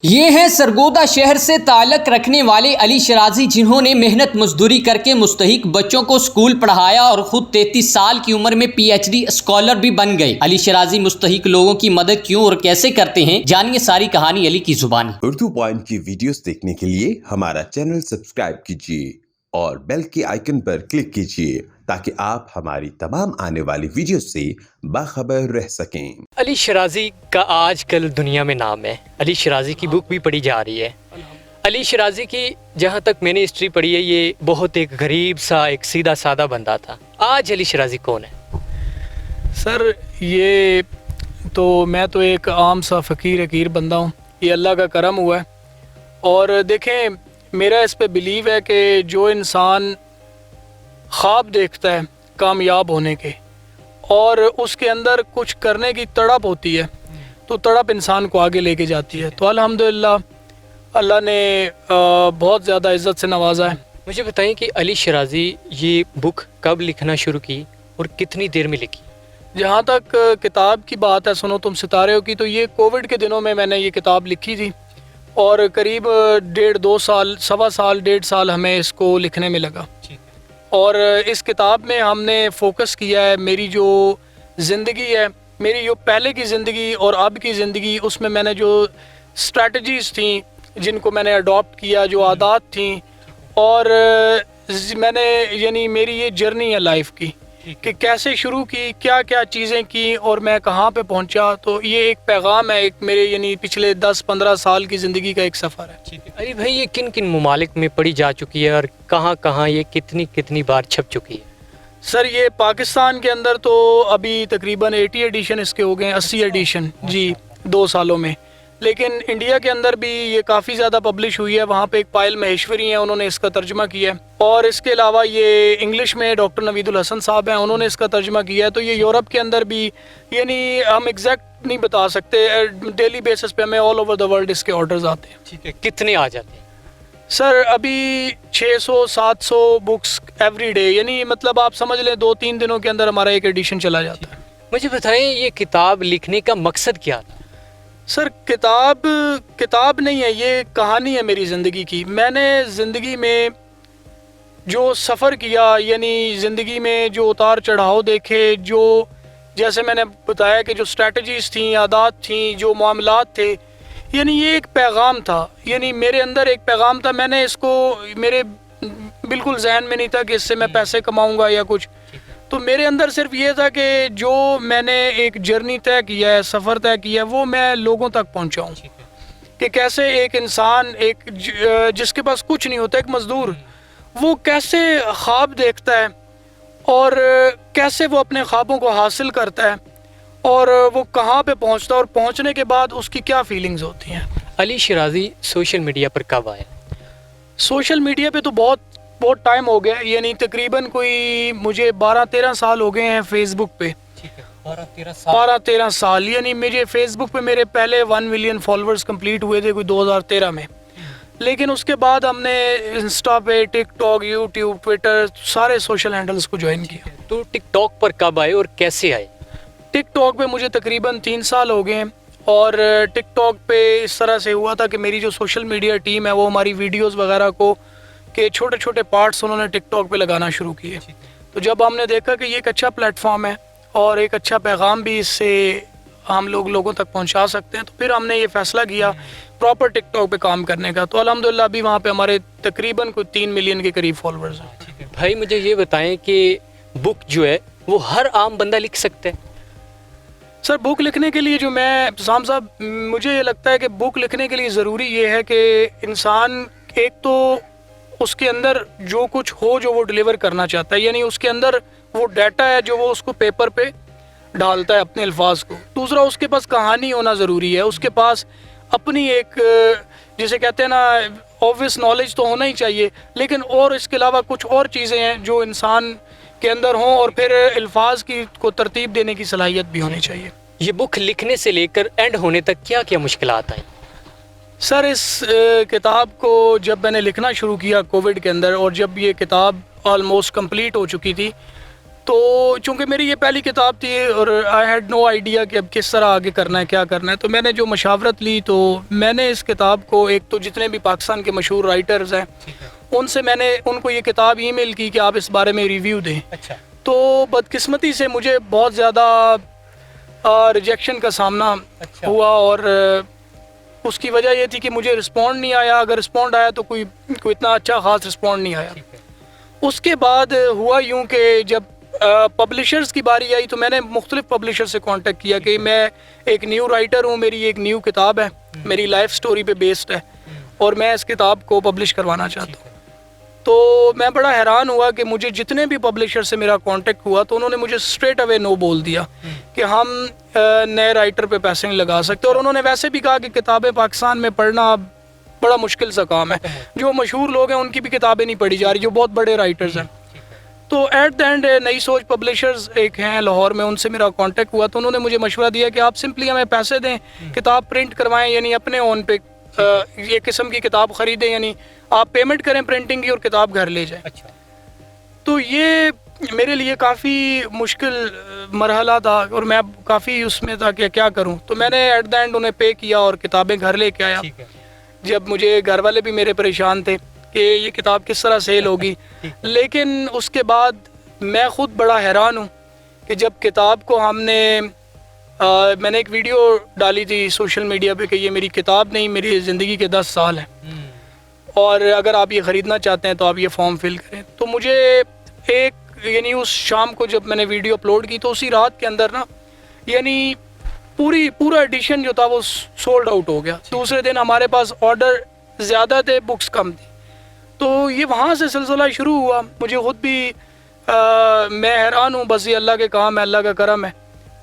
یہ ہیں سرگودا شہر سے تعلق رکھنے والے علی شرازی، جنہوں نے محنت مزدوری کر کے مستحق بچوں کو سکول پڑھایا اور خود 33 سال کی عمر میں پی ایچ ڈی اسکالر بھی بن گئے۔ علی شرازی مستحق لوگوں کی مدد کیوں اور کیسے کرتے ہیں، جانیے ساری کہانی علی کی زبانی۔ اردو پوائنٹ کی ویڈیوز دیکھنے کے لیے ہمارا چینل سبسکرائب کیجیے اور بیل کے آئیکن پر کلک کیجیے تاکہ آپ ہماری تمام آنے والی ویڈیوز سے باخبر رہ سکیں۔ علی شرازی کا آج کل دنیا میں نام ہے۔ علی شرازی کی بک بھی پڑھی جا رہی ہے۔ علی شرازی کی جہاں تک میں نے ہسٹری پڑھی ہے، یہ بہت ایک غریب سا، ایک سیدھا سادہ بندہ تھا۔ آج علی شرازی کون ہے؟ سر یہ تو میں تو ایک عام سا فقیر بندہ ہوں، یہ اللہ کا کرم ہوا ہے۔ اور دیکھیں، میرا اس پہ بلیو ہے کہ جو انسان خواب دیکھتا ہے کامیاب ہونے کے اور اس کے اندر کچھ کرنے کی تڑپ ہوتی ہے، تو تڑپ انسان کو آگے لے کے جاتی ہے۔ تو الحمدللہ اللہ نے بہت زیادہ عزت سے نوازا ہے۔ مجھے بتائیں کہ علی شرازی یہ بک کب لکھنا شروع کی اور کتنی دیر میں لکھی؟ جہاں تک کتاب کی بات ہے سنو تم ستاروں کی، تو یہ کووڈ کے دنوں میں نے یہ کتاب لکھی تھی اور قریب 1.5 سال ہمیں اس کو لکھنے میں لگا۔ اور اس کتاب میں ہم نے فوکس کیا ہے میری جو زندگی ہے، میری جو پہلے کی زندگی اور اب کی زندگی، اس میں نے جو اسٹریٹجیز تھیں جن کو میں نے اڈاپٹ کیا، جو عادات تھیں، اور میں نے یعنی میری یہ جرنی ہے لائف کی کہ کیسے شروع کی، کیا کیا چیزیں کی اور میں کہاں پہ پہنچا۔ تو یہ ایک پیغام ہے، ایک میرے یعنی پچھلے 10-15 سال کی زندگی کا ایک سفر ہے۔ علی بھائی، یہ کن کن ممالک میں پڑھی جا چکی ہے اور کہاں کہاں یہ کتنی بار چھپ چکی ہے؟ سر یہ پاکستان کے اندر تو ابھی تقریباً 80 ایڈیشن اس کے ہو گئے ہیں، 80 ایڈیشن جی 2 سالوں میں۔ لیکن انڈیا کے اندر بھی یہ کافی زیادہ پبلش ہوئی ہے، وہاں پہ ایک پائل مہیشوری ہیں، انہوں نے اس کا ترجمہ کیا ہے۔ اور اس کے علاوہ یہ انگلش میں ڈاکٹر نوید الحسن صاحب ہیں، انہوں نے اس کا ترجمہ کیا ہے۔ تو یہ یورپ کے اندر بھی، یعنی ہم ایگزیکٹ نہیں بتا سکتے، ڈیلی بیسس پہ ہمیں آل اوور دا ورلڈ اس کے آرڈرز آتے ہیں۔ ٹھیک ہے، کتنے آ جاتے ہیں؟ سر ابھی 600-700 بکس ایوری ڈے، یعنی مطلب آپ سمجھ لیں 2-3 دنوں کے اندر ہمارا ایک ایڈیشن چلا جاتا ہے۔ مجھے بتائیں، یہ کتاب لکھنے کا مقصد کیا تھا؟ سر کتاب نہیں ہے، یہ کہانی ہے میری زندگی کی۔ میں نے زندگی میں جو سفر کیا، یعنی زندگی میں جو اتار چڑھاؤ دیکھے، جو جیسے میں نے بتایا کہ جو اسٹریٹجیز تھیں، عادات تھیں، جو معاملات تھے، یعنی یہ ایک پیغام تھا، یعنی میرے اندر ایک پیغام تھا۔ میں نے اس کو، میرے بالکل ذہن میں نہیں تھا کہ اس سے میں پیسے کماؤں گا یا کچھ، تو میرے اندر صرف یہ تھا کہ جو میں نے ایک جرنی طے کیا ہے، سفر طے کیا ہے، وہ میں لوگوں تک پہنچاؤں کہ کیسے ایک انسان، ایک جس کے پاس کچھ نہیں ہوتا، ایک مزدور، وہ کیسے خواب دیکھتا ہے اور کیسے وہ اپنے خوابوں کو حاصل کرتا ہے اور وہ کہاں پہ پہنچتا ہے اور پہنچنے کے بعد اس کی کیا فیلنگز ہوتی ہیں۔ علی شرازی سوشل میڈیا پر کب آیا؟ سوشل میڈیا پہ تو بہت ٹائم ہو گیا، یعنی تقریباً کوئی مجھے 12-13 سال ہو گئے ہیں فیس بک پہ۔ 12-13 سال، یعنی مجھے فیس بک پہ میرے پہلے 1 ملین فالوورز کمپلیٹ ہوئے تھے کوئی 2013 میں۔ لیکن اس کے بعد ہم نے انسٹا پہ، ٹک ٹاک، یوٹیوب، ٹویٹر، سارے سوشل ہینڈلز کو جوائن کیا۔ تو ٹک ٹاک پر کب آئے اور کیسے آئے؟ ٹک ٹاک پہ مجھے تقریباً 3 سال ہو گئے ہیں، اور ٹک ٹاک پہ اس طرح سے ہوا تھا کہ میری جو سوشل میڈیا ٹیم ہے، وہ ہماری ویڈیوز وغیرہ کو کہ چھوٹے چھوٹے پارٹس انہوں نے ٹک ٹاک پہ لگانا شروع کیے۔ تو جب ہم نے دیکھا کہ یہ ایک اچھا پلیٹ فارم ہے اور ایک اچھا پیغام بھی اس سے ہم لوگوں تک پہنچا سکتے ہیں، تو پھر ہم نے یہ فیصلہ کیا پراپر ٹک ٹاک پہ کام کرنے کا۔ تو الحمدللہ ابھی وہاں پہ ہمارے تقریباً کوئی 3 ملین کے قریب فالوورز ہیں۔ بھائی مجھے یہ بتائیں کہ بک جو ہے وہ ہر عام بندہ لکھ سکتا ہے؟ سر بک لکھنے کے لیے جو میں سام صاحب، مجھے یہ لگتا ہے کہ بک لکھنے کے لیے ضروری یہ ہے کہ انسان ایک تو اس کے اندر جو کچھ ہو جو وہ ڈیلیور کرنا چاہتا ہے، یعنی اس کے اندر وہ ڈیٹا ہے جو وہ اس کو پیپر پہ ڈالتا ہے اپنے الفاظ کو۔ دوسرا، اس کے پاس کہانی ہونا ضروری ہے، اس کے پاس اپنی ایک جسے کہتے ہیں نا آبویس نالج تو ہونا ہی چاہیے، لیکن اور اس کے علاوہ کچھ اور چیزیں ہیں جو انسان کے اندر ہوں، اور پھر الفاظ کی کو ترتیب دینے کی صلاحیت بھی ہونی چاہیے۔ یہ بک لکھنے سے لے کر اینڈ ہونے تک کیا کیا مشکلات آئیں؟ سر اس کتاب کو جب میں نے لکھنا شروع کیا کووڈ کے اندر، اور جب یہ کتاب آلموسٹ کمپلیٹ ہو چکی تھی، تو چونکہ میری یہ پہلی کتاب تھی اور آئی ہیڈ نو آئیڈیا کہ اب کس طرح آگے کرنا ہے کیا کرنا ہے، تو میں نے جو مشاورت لی تو میں نے اس کتاب کو ایک تو جتنے بھی پاکستان کے مشہور رائٹرز ہیں ان سے میں نے ان کو یہ کتاب ای میل کی کہ آپ اس بارے میں ریویو دیں. اچھا. تو بدقسمتی سے مجھے بہت زیادہ ریجیکشن کا سامنا ہوا، اور اس کی وجہ یہ تھی کہ مجھے رسپونڈ نہیں آیا. اگر رسپونڈ آیا تو کوئی اتنا اچھا خاص رسپونڈ نہیں آیا. اس کے بعد ہوا یوں کہ جب پبلشرز کی باری آئی تو میں نے مختلف پبلشر سے کانٹیکٹ کیا کہ میں ایک نیو رائٹر ہوں، میری ایک نیو کتاب ہے، میری لائف سٹوری پہ بیسڈ ہے اور میں اس کتاب کو پبلش کروانا چاہتا ہوں. تو میں بڑا حیران ہوا کہ مجھے جتنے بھی پبلشر سے میرا کانٹیکٹ ہوا تو انہوں نے مجھے اسٹریٹ اوے نو بول دیا کہ ہم نئے رائٹر پہ پیسے نہیں لگا سکتے. اور انہوں نے ویسے بھی کہا کہ کتابیں پاکستان میں پڑھنا بڑا مشکل سا کام ہے، جو مشہور لوگ ہیں ان کی بھی کتابیں نہیں پڑھی جا رہی، جو بہت بڑے رائٹرز ہیں. تو ایٹ دا اینڈ نئی سوچ پبلشرز ایک ہیں لاہور میں، ان سے میرا کانٹیکٹ ہوا تو انہوں نے مجھے مشورہ دیا کہ آپ سمپلی ہمیں پیسے دیں، کتاب پرنٹ کروائیں، یعنی اپنے اون پہ یہ قسم کی کتاب خریدیں، یعنی آپ پیمنٹ کریں پرنٹنگ کی اور کتاب گھر لے جائیں. تو یہ میرے لیے کافی مشکل مرحلہ تھا اور میں کافی اس میں تھا کہ کیا کروں. تو میں نے ایٹ دا اینڈ انہیں پے کیا اور کتابیں گھر لے کے آیا. جب مجھے گھر والے بھی میرے پریشان تھے کہ یہ کتاب کس طرح سیل ہوگی، لیکن اس کے بعد میں خود بڑا حیران ہوں کہ جب کتاب کو ہم نے میں نے ایک ویڈیو ڈالی تھی سوشل میڈیا پہ کہ یہ میری کتاب نہیں، میری زندگی کے 10 سال ہیں اور اگر آپ یہ خریدنا چاہتے ہیں تو آپ یہ فارم فل کریں. تو مجھے یعنی اس شام کو جب میں نے ویڈیو اپلوڈ کی تو اسی رات کے اندر نا یعنی پورا ایڈیشن جو تھا وہ سولڈ آؤٹ ہو گیا. دوسرے دن ہمارے پاس آرڈر زیادہ تھے، بکس کم تھی. تو یہ وہاں سے سلسلہ شروع ہوا. مجھے خود بھی میں حیران ہوں، بس یہ اللہ کے کام ہے، اللہ کا کرم ہے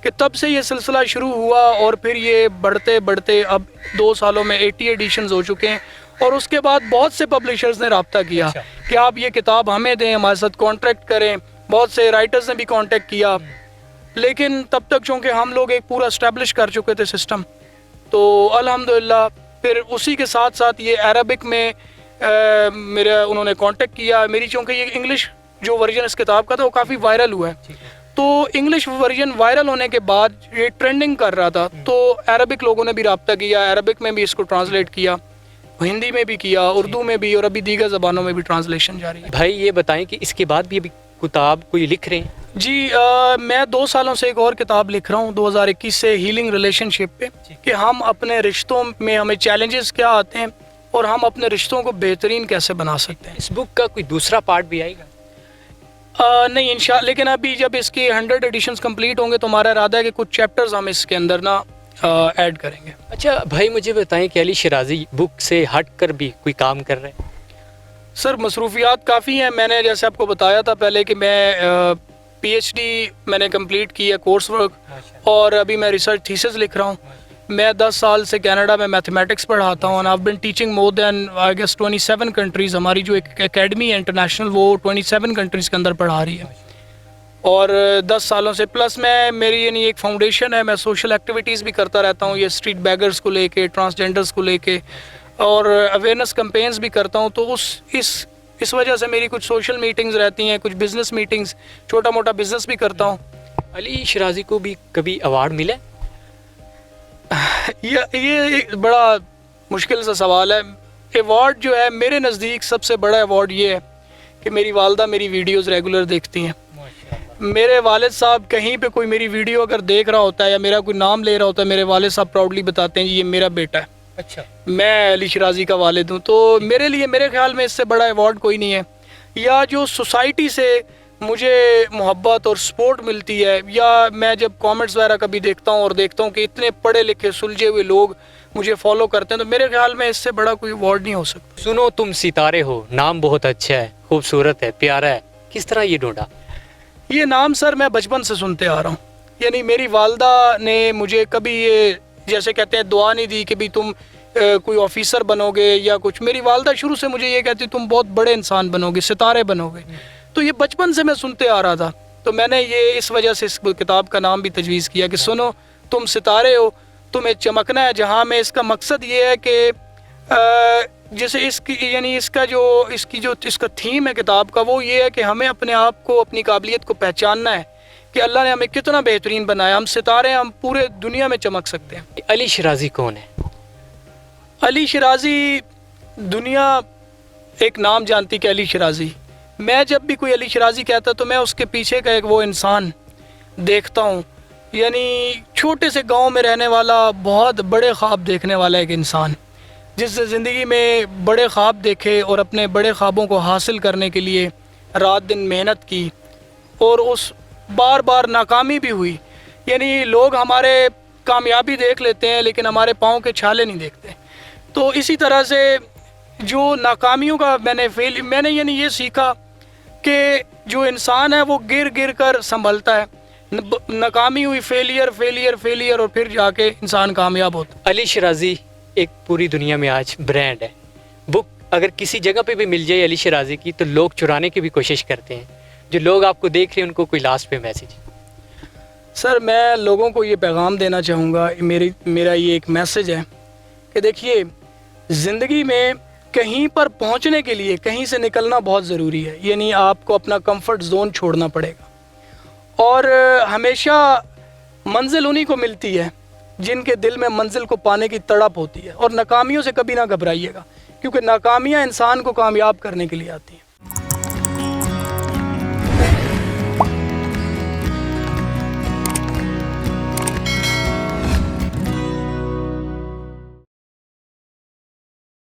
کہ تب سے یہ سلسلہ شروع ہوا اور پھر یہ بڑھتے بڑھتے اب 2 سالوں میں 80 ایڈیشنز ہو چکے ہیں. اور اس کے بعد بہت سے پبلشرز نے رابطہ کیا کہ آپ یہ کتاب ہمیں دیں، ہمارے ساتھ کانٹیکٹ کریں. بہت سے رائٹرز نے بھی کانٹیکٹ کیا، لیکن تب تک چونکہ ہم لوگ ایک پورا اسٹیبلش کر چکے تھے سسٹم، تو الحمدللہ پھر اسی کے ساتھ ساتھ یہ عربک میں میرا انہوں نے کانٹیکٹ کیا. میری چونکہ یہ انگلش جو ورژن اس کتاب کا تھا وہ کافی وائرل ہوا ہے، تو انگلش ورژن وائرل ہونے کے بعد یہ ٹرینڈنگ کر رہا تھا تو عربک لوگوں نے بھی رابطہ کیا، عربک میں بھی اس کو ٹرانسلیٹ کیا، ہندی میں بھی کیا، اردو میں بھی، اور ابھی دیگر زبانوں میں بھی ٹرانسلیشن جاری ہے. بھائی یہ بتائیں کہ اس کے بعد بھی ابھی کتاب کوئی لکھ رہے ہیں؟ جی میں 2 سالوں سے ایک اور کتاب لکھ رہا ہوں 2021 سے، ہیلنگ ریلیشن شپ پہ، کہ ہم اپنے رشتوں میں ہمیں چیلنجز کیا آتے ہیں اور ہم اپنے رشتوں کو بہترین کیسے بنا سکتے ہیں. اس بک کا کوئی دوسرا پارٹ بھی آئے گا؟ نہیں انشاءاللہ، لیکن ابھی جب اس کی 100 ایڈیشنز کمپلیٹ ہوں گے تو ہمارا ارادہ ہے کہ کچھ چیپٹرز ہم اس کے اندر نا ایڈ کریں گے. اچھا بھائی مجھے بتائیں کہ علی شرازی بک سے ہٹ کر بھی کوئی کام کر رہے ہیں؟ سر مصروفیات کافی ہیں. میں نے جیسے آپ کو بتایا تھا پہلے کہ میں پی ایچ ڈی میں نے کمپلیٹ کی ہے کورس ورک، اور ابھی میں ریسرچ تھیسس لکھ رہا ہوں. میں 10 سال سے کینیڈا میں میتھمیٹکس پڑھاتا ہوں، and I've been teaching more than I guess 27 countries. ہماری جو ایک اکیڈمی ہے انٹرنیشنل وہ 27 کنٹریز کے اندر پڑھا رہی ہے. اور 10 سالوں سے پلس میری یعنی ایک فاؤنڈیشن ہے، میں سوشل ایکٹیویٹیز بھی کرتا رہتا ہوں، یہ اسٹریٹ بیگرز کو لے کے، ٹرانسجینڈرز کو لے کے، اور اویئرنیس کمپینز بھی کرتا ہوں. تو اس وجہ سے میری کچھ سوشل میٹنگز رہتی ہیں، کچھ بزنس میٹنگز، چھوٹا موٹا بزنس بھی کرتا ہوں. علی شرازی کو بھی کبھی ایوارڈ ملا؟ یہ بڑا مشکل سا سوال ہے. ایوارڈ جو ہے میرے نزدیک سب سے بڑا ایوارڈ یہ ہے کہ میری والدہ میری ویڈیوز ریگولر دیکھتی ہیں. میرے والد صاحب کہیں پہ کوئی میری ویڈیو اگر دیکھ رہا ہوتا ہے یا میرا کوئی نام لے رہا ہوتا ہے، میرے والد صاحب پراؤڈلی بتاتے ہیں جی یہ میرا بیٹا ہے. اچھا. میں علی شرازی کا والد ہوں. تو میرے لیے میرے خیال میں اس سے بڑا ایوارڈ کوئی نہیں ہے. یا جو سوسائٹی سے مجھے محبت اور سپورٹ ملتی ہے، یا میں جب کامنٹس وغیرہ کبھی دیکھتا ہوں اور دیکھتا ہوں کہ اتنے پڑھے لکھے سلجھے ہوئے لوگ مجھے فالو کرتے ہیں، تو میرے خیال میں اس سے بڑا کوئی ایوارڈ نہیں ہو سکتا. سنو تم ستارے ہو، نام بہت اچھا ہے، خوبصورت ہے، پیارا ہے، کس طرح یہ ڈھونڈا؟ یہ نام سر میں بچپن سے سنتے آ رہا ہوں. یعنی میری والدہ نے مجھے کبھی یہ جیسے کہتے ہیں دعا نہیں دی کہ بھی تم کوئی آفیسر بنو گے یا کچھ. میری والدہ شروع سے مجھے یہ کہتی تم بہت بڑے انسان بنو گے، ستارے بنو گے. تو یہ بچپن سے میں سنتے آ رہا تھا. تو میں نے یہ اس وجہ سے اس کتاب کا نام بھی تجویز کیا کہ سنو تم ستارے ہو، تمہیں چمکنا ہے جہاں میں. اس کا مقصد یہ ہے کہ جیسے اس کی یعنی اس کا تھیم ہے کتاب کا، وہ یہ ہے کہ ہمیں اپنے آپ کو، اپنی قابلیت کو پہچاننا ہے کہ اللہ نے ہمیں کتنا بہترین بنایا. ہم ستارے ہیں، ہم پورے دنیا میں چمک سکتے ہیں. علی شرازی کون ہے؟ علی شرازی، دنیا ایک نام جانتی کہ علی شرازی. میں جب بھی کوئی علی شرازی کہتا تو میں اس کے پیچھے کا ایک وہ انسان دیکھتا ہوں. یعنی چھوٹے سے گاؤں میں رہنے والا، بہت بڑے خواب دیکھنے والا ایک انسان، جس نے زندگی میں بڑے خواب دیکھے اور اپنے بڑے خوابوں کو حاصل کرنے کے لیے رات دن محنت کی، اور اس بار بار ناکامی بھی ہوئی. یعنی لوگ ہمارے کامیابی دیکھ لیتے ہیں لیکن ہمارے پاؤں کے چھالے نہیں دیکھتے. تو اسی طرح سے جو ناکامیوں کا میں نے یعنی یہ سیکھا کہ جو انسان ہے وہ گر گر کر سنبھلتا ہے. ناکامی ہوئی، فیلئر اور پھر جا کے انسان کامیاب ہوتا. علی شرازی ایک پوری دنیا میں آج برانڈ ہے. بک اگر کسی جگہ پہ بھی مل جائے علی شرازی کی تو لوگ چرانے کی بھی کوشش کرتے ہیں. جو لوگ آپ کو دیکھ رہے ہیں ان کو کوئی لاسٹ پہ میسیج؟ سر، میں لوگوں کو یہ پیغام دینا چاہوں گا، میرا یہ ایک میسیج ہے کہ دیکھیے، زندگی میں کہیں پر پہنچنے کے لیے کہیں سے نکلنا بہت ضروری ہے. یعنی آپ کو اپنا کمفرٹ زون چھوڑنا پڑے گا، اور ہمیشہ منزل انہی کو ملتی ہے جن کے دل میں منزل کو پانے کی تڑپ ہوتی ہے. اور ناکامیوں سے کبھی نہ گھبرائیے گا، کیونکہ ناکامیاں انسان کو کامیاب کرنے کے لیے آتی ہیں.